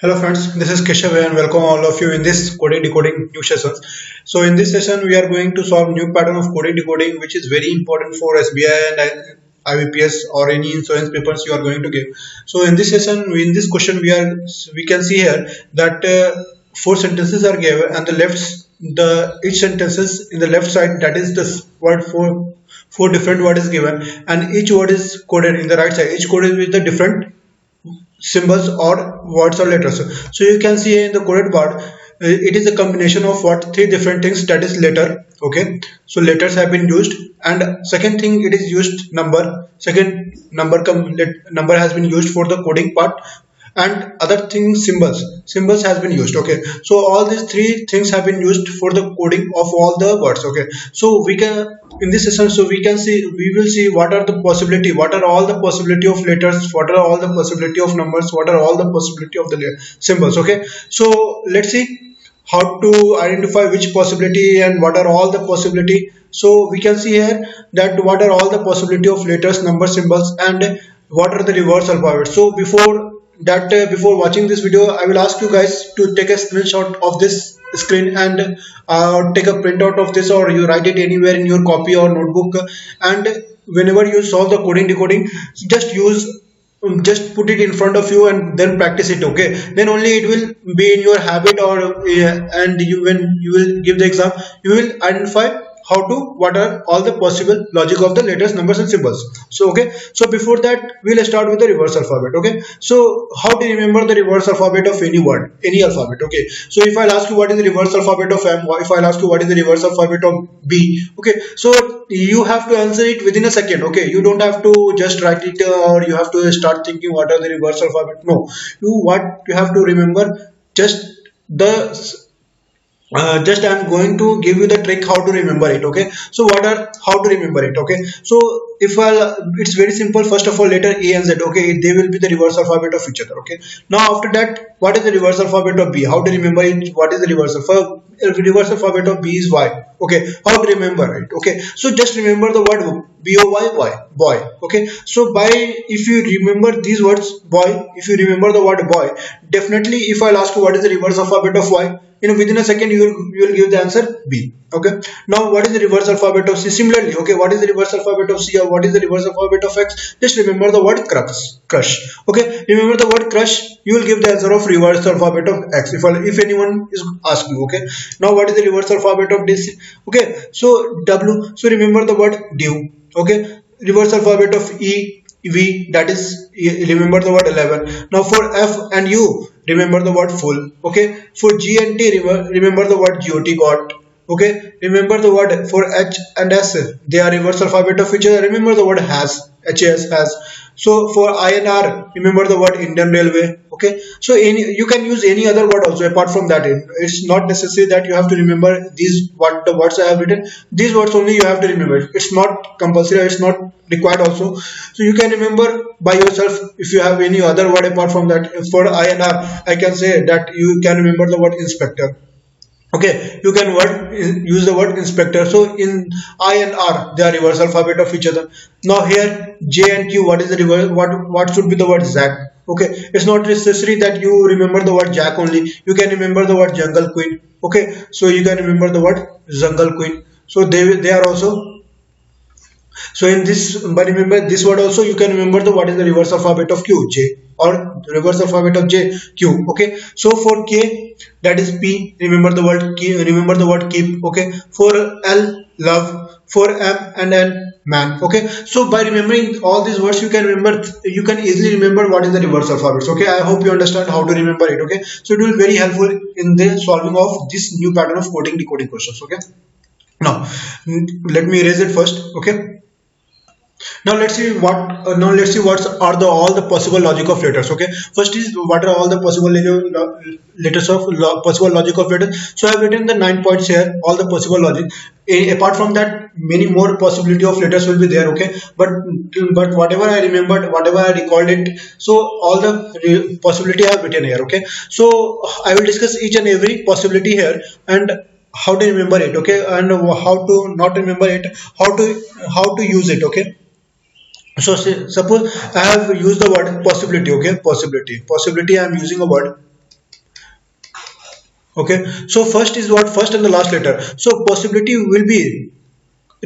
Hello friends, this is Keshav and welcome all of you in this coding decoding new sessions. So in this session we are going to solve new pattern of coding decoding which is very important for SBI and IBPS or any insurance papers you are going to give. So in this session, in this question we can see here that four sentences are given and the each sentences in the left side, that is the word four different word is given, and each word is coded in the right side. Each code is with the different symbols or words or letters. So you can see in the coded part, it is a combination of what three different things, that is letter. Okay, so letters have been used, and second thing, it is used number. Second number has been used for the coding part, and other thing symbols has been used. Okay, so all these three things have been used for the coding of all the words. Okay, so we can in this session, so we will see what are the possibility, what are all the possibility of letters, what are all the possibility of numbers, what are all the possibility of the symbols. Okay, so let's see how to identify which possibility and what are all the possibility. So we can see here that what are all the possibility of letters, numbers, symbols, and what are the reverse alphabet. So before watching this video, I will ask you guys to take a screenshot of this screen and take a printout of this, or you write it anywhere in your copy or notebook, and whenever you solve the coding decoding, just put it in front of you and then practice it. Okay, then only it will be in your habit, or and you, when you will give the exam, you will identify what are all the possible logic of the letters, numbers, and symbols. So okay, so before that we'll start with the reverse alphabet. Okay, so how to remember the reverse alphabet of any word, any alphabet? Okay, so if I'll ask you what is the reverse alphabet of M, if I'll ask you what is the reverse alphabet of B, okay, so you have to answer it within a second. Okay, you don't have to just write it, or you have to start thinking what are the reverse alphabet. No, what you have to remember, just the just I'm going to give you the trick how to remember it. Okay, so what are how to remember it? Okay, so if I'll it's very simple. First of all, letter A and Z, okay, they will be the reverse alphabet of each other. Okay, now after that, what is the reverse alphabet of B? How to remember it? What is the reverse alphabet of B is Y. Okay, how to remember it? Okay, so just remember the word BOY, boy. Okay, so by if you remember these words boy, if you remember the word boy, definitely if I'll ask you what is the reverse alphabet of Y, within a second you will give the answer B. Okay, now what is the reverse alphabet of C? Similarly, okay, what is the reverse alphabet of C, or what is the reverse alphabet of X? Just remember the word crush. Okay, remember the word crush, you will give the answer of reverse alphabet of X if anyone is asking. Okay, now what is the reverse alphabet of this? Okay, so W, so remember the word due. Okay, reverse alphabet of V, that is, remember the word 11. Now for F and U, remember the word full. Okay, for G and T, remember the word GOT, got. Okay, remember the word for H and S, they are reverse alphabet of each other. Remember the word has, has. So for I and R, remember the word Indian Railway. Okay, so you can use any other word also apart from that. It's not necessary that you have to remember these, what the words I have written. These words only you have to remember. It's not compulsory, it's not required also. So you can remember by yourself. If you have any other word apart from that, for I and R, I can say that you can remember the word inspector. Okay, you can use the word inspector. So in I and R, they are reverse alphabet of each other. Now here J and Q, what is the reverse? What should be the word Zack? Okay, it's not necessary that you remember the word Jack only. You can remember the word Jungle Queen. Okay, so you can remember the word Jungle Queen. So they are also. So in this, but remember this word also, you can remember the what is the reverse alphabet of Q, J, or reverse alphabet of J, Q. Okay, so for K, that is P, remember the word key, remember the word keep. Okay, for L, love. For M and N, man. Okay, so by remembering all these words, you can easily remember what is the reverse alphabets. Okay, I hope you understand how to remember it. Okay, so it will be very helpful in the solving of this new pattern of coding decoding questions. Okay, now let me erase it first. Okay, now let's see what are the all the possible logic of letters. Okay, first is what are all the possible letters of possible logic of letters. So I have written the 9 points here, all the possible logic. Apart from that, many more possibility of letters will be there. Okay, but whatever I remembered, whatever I recalled it, so all the possibility I have written here. Okay, so I will discuss each and every possibility here, and how to remember it. Okay, and how to not remember it, how to use it. Okay, so suppose I have used the word possibility. Okay, possibility I am using a word Okay, so first is what, first and the last letter. So possibility will be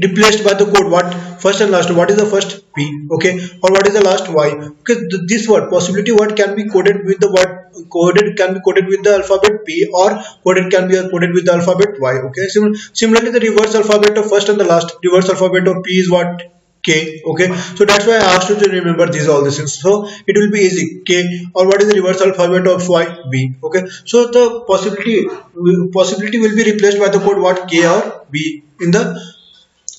replaced by the code what, first and last. What is the first, p, okay, or what is the last, y, okay. This word possibility word can be coded with the word, coded can be coded with the alphabet p, or coded can be coded with the alphabet y, okay. Similarly the reverse alphabet of first and the last, reverse alphabet of p is what, k, okay. So that's why I asked you to remember these all these things, so it will be easy, k, or what is the reverse alphabet of y, b, okay. So the possibility will be replaced by the code what, k or b in the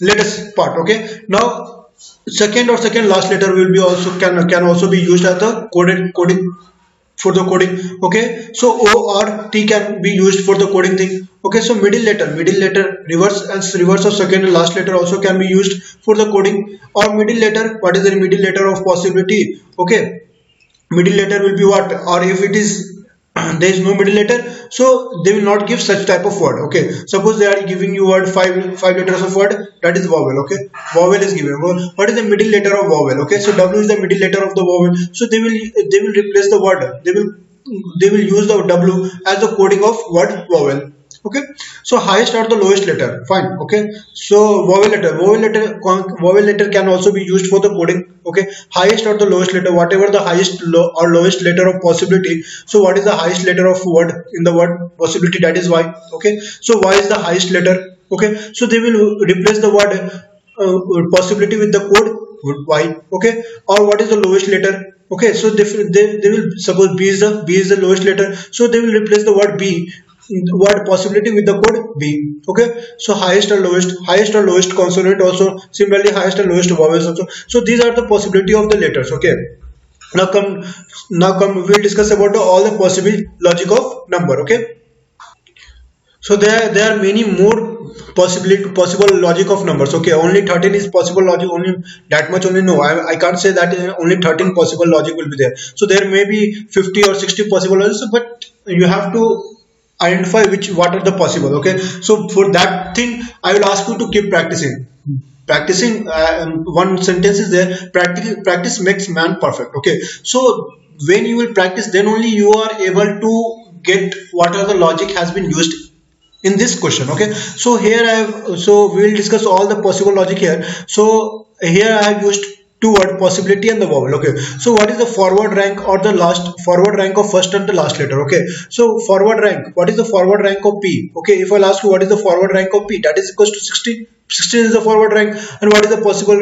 latest part, okay. Now second or second last letter will be also can also be used as the coding for the coding, okay. So o or t can be used for the coding thing, okay. So middle letter, reverse of second and last letter also can be used for the coding. Or middle letter, what is the middle letter of possibility, okay. Middle letter will be what, or if it is there is no middle letter, so they will not give such type of word, okay. Suppose they are giving you word five letters of word, that is vowel, okay. Vowel is given. What is the middle letter of vowel, okay. So w is the middle letter of the vowel, so they will replace the word, they will use the w as the coding of word vowel, okay. So highest or the lowest letter, fine, okay. So vowel letter can also be used for the coding, okay. Highest or the lowest letter, whatever the highest or lowest letter of possibility, so what is the highest letter of word in the word possibility, that is y, okay. So y is the highest letter, okay. So they will replace the word possibility with the code y, okay. Or what is the lowest letter, okay. So they will suppose b is the lowest letter, so they will replace the word b, word possibility with the code b, okay. So highest or lowest consonant also, similarly highest and lowest vowels also. So these are the possibility of the letters, okay. Now come we'll discuss about all the possible logic of number, okay. So there are many more possible logic of numbers, okay. Only 13 is possible logic, only that much only, no, I can't say that only 13 possible logic will be there. So there may be 50 or 60 possible logics, but you have to identify what are the possible, okay. So for that thing I will ask you to keep practicing. One sentence is there, practice makes man perfect, okay. So when you will practice, then only you are able to get what are the logic has been used in this question, okay. So here I have, so we will discuss all the possible logic here. So here I have used two word, possibility and the vowel, okay. So what is the forward rank or the last forward rank of first and the last letter, okay. So forward rank, what is the forward rank of p, okay. If I'll ask you what is the forward rank of p, that is equals to 16 is the forward rank. And what is the possible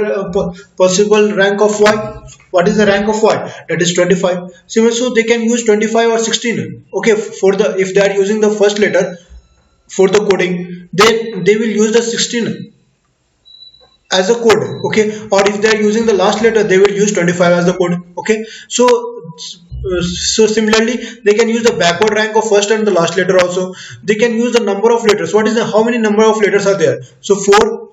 rank of y, what is the rank of y, that is 25. So they can use 25 or 16, okay. For the, if they are using the first letter for the coding, they will use the 16 as a code, okay. Or if they are using the last letter, they will use 25 as the code, okay. So similarly they can use the backward rank of first and the last letter also. They can use the number of letters, what is the, how many number of letters are there. So 4,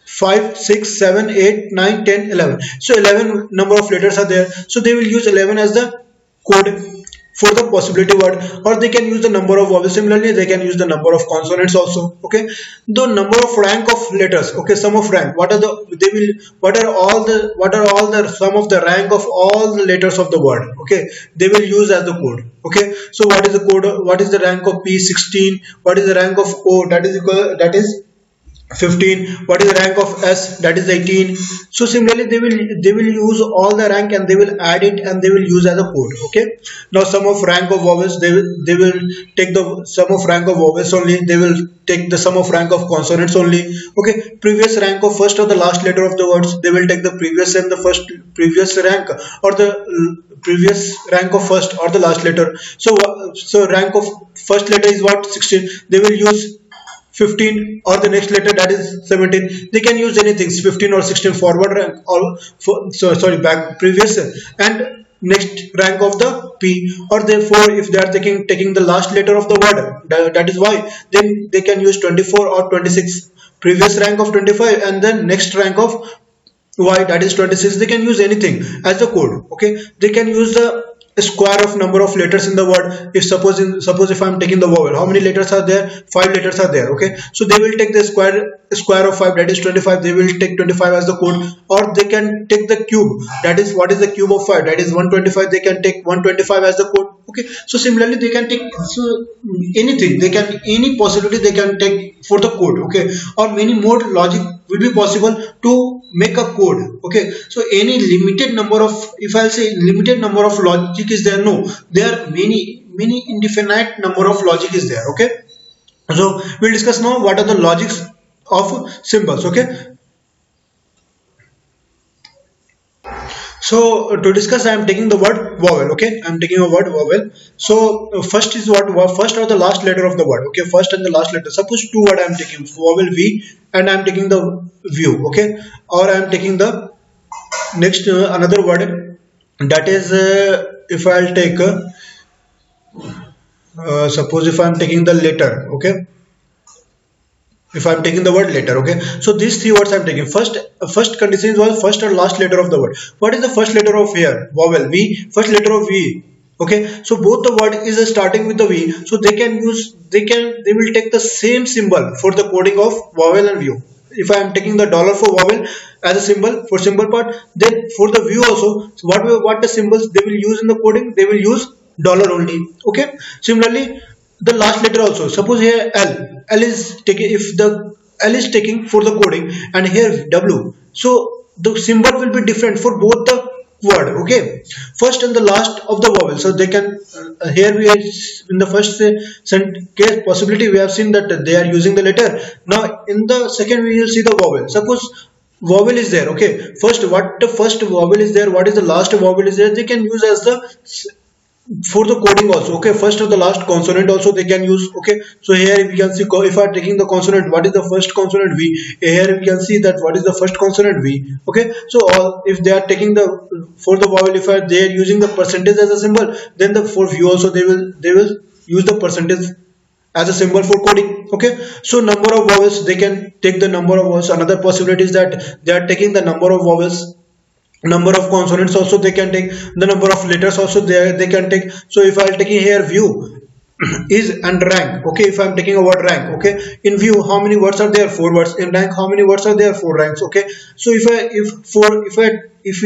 5, 6, 7, 8, 9, 10, 11. So 11 number of letters are there, so they will use 11 as the code for the possibility word. Or they can use the number of vowels, similarly they can use the number of consonants also, okay. The number of rank of letters, okay, sum of rank, what are all the sum of the rank of all the letters of the word, okay. They will use as the code, okay. So what is the code, what is the rank of p, 16. What is the rank of o, that is 15. What is the rank of s, that is 18. So similarly they will use all the rank and they will add it and they will use as a code, okay. Now sum of rank of vowels, they will take the sum of rank of vowels only, they will take the sum of rank of consonants only, okay. Previous rank of first or the last letter of the words, they will take the previous and the previous rank or the previous rank of first or the last letter. So rank of first letter is what, 16. They will use 15 or the next letter, that is 17. They can use anything, 15 or 16 forward rank or back previous and next rank of the p. Or therefore if they are taking the last letter of the word, that is y, then they can use 24 or 26, previous rank of 25 and then next rank of y, that is 26. They can use anything as the code, okay. They can use the square of number of letters in the word. If suppose if I'm taking the vowel, how many letters are there? 5 letters are there. Okay, so they will take the square of 5, that is 25. They will take 25 as the code, or they can take the cube, that is what is the cube of 5, that is 125. They can take 125 as the code. Okay, so similarly they can take anything, they can any possibility they can take for the code. Okay, or many more logic will be possible to make a code. Okay, so any limited number of, if I'll say limited number of logic is there? No, there are many indefinite number of logic is there. Okay, so we'll discuss now what are the logics of symbols. Okay, so to discuss, I am taking the word vowel. Okay, I am taking a word vowel. So first is what, first or the last letter of the word. Okay, first and the last letter. Suppose two word I am taking, vowel V, and I am taking the view. Okay, or I am taking the next another word, that is if I'll take suppose if I'm taking the letter. Okay, if I'm taking the word letter. Okay, so these three words I'm taking. First condition was first or last letter of the word. What is the first letter of here? Vowel V, first letter of V. Okay, so both the word is starting with the V, so they will take the same symbol for the coding of vowel and view. If I am taking the dollar for vowel as a symbol for symbol part, then for the view also, so what the symbols they will use in the coding, they will use dollar only. Okay, similarly the last letter also, suppose here L is taking, if the L is taking for the coding, and here W, so the symbol will be different for both the word. Okay, first and the last of the vowel, so they can here we are in the first case possibility we have seen that they are using the letter. Now in the second we will see the vowel. Suppose vowel is there. Okay, first what the first vowel is there, what is the last vowel is there, they can use as the for the coding also. Okay, first or the last consonant also they can use. Okay, so here we can see if I are taking the consonant, what is the first consonant? V. Here we can see that what is the first consonant? V. Okay, so if they are taking the for the vowel, if they are using the percentage as a symbol, then the for view also they will use the percentage as a symbol for coding. Okay, so number of vowels, they can take the number of vowels. Another possibility is that they are taking the number of vowels, number of consonants also they can take, the number of letters also they can take. So if I am taking here view is and rank. Okay, if I am taking a word rank. Okay, in view how many words are there? 4 words. In rank how many words are there? 4 ranks. Okay, so if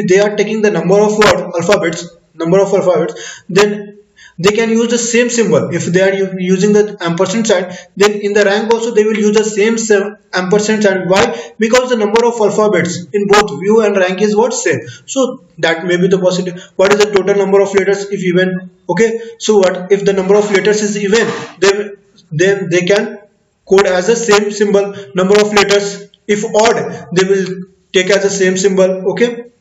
they are taking the number of number of alphabets, then they can use the same symbol. If they are using the ampersand sign, then in the rank also they will use the same ampersand sign. Why? Because the number of alphabets in both view and rank is what? Same. So that may be the possibility. What is the total number of letters if even? Okay, so what if the number of letters is even, then they can code as the same symbol. Number of letters if odd, they will take as the same symbol. Okay,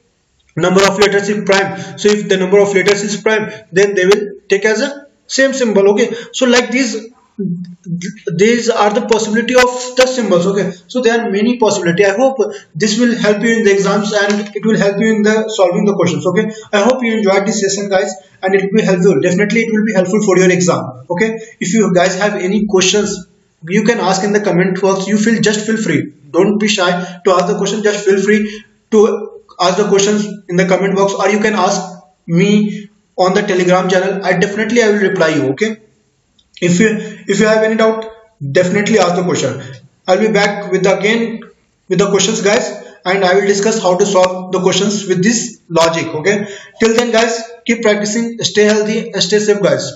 number of letters is prime, so if the number of letters is prime, then they will take as a same symbol. Okay, so like these are the possibility of the symbols. Okay, so there are many possibility. I hope this will help you in the exams, and it will help you in the solving the questions. Okay, I hope you enjoyed this session guys, and it will be helpful. Definitely it will be helpful for your exam. Okay, if you guys have any questions, you can ask in the comment box. Just feel free, don't be shy to ask the question. Just feel free to ask the questions in the comment box, or you can ask me on the Telegram channel. I will reply you. Okay, if you have any doubt, definitely ask the question. I'll be back with the questions guys, and I will discuss how to solve the questions with this logic. Okay, till then guys, keep practicing, stay healthy and stay safe guys.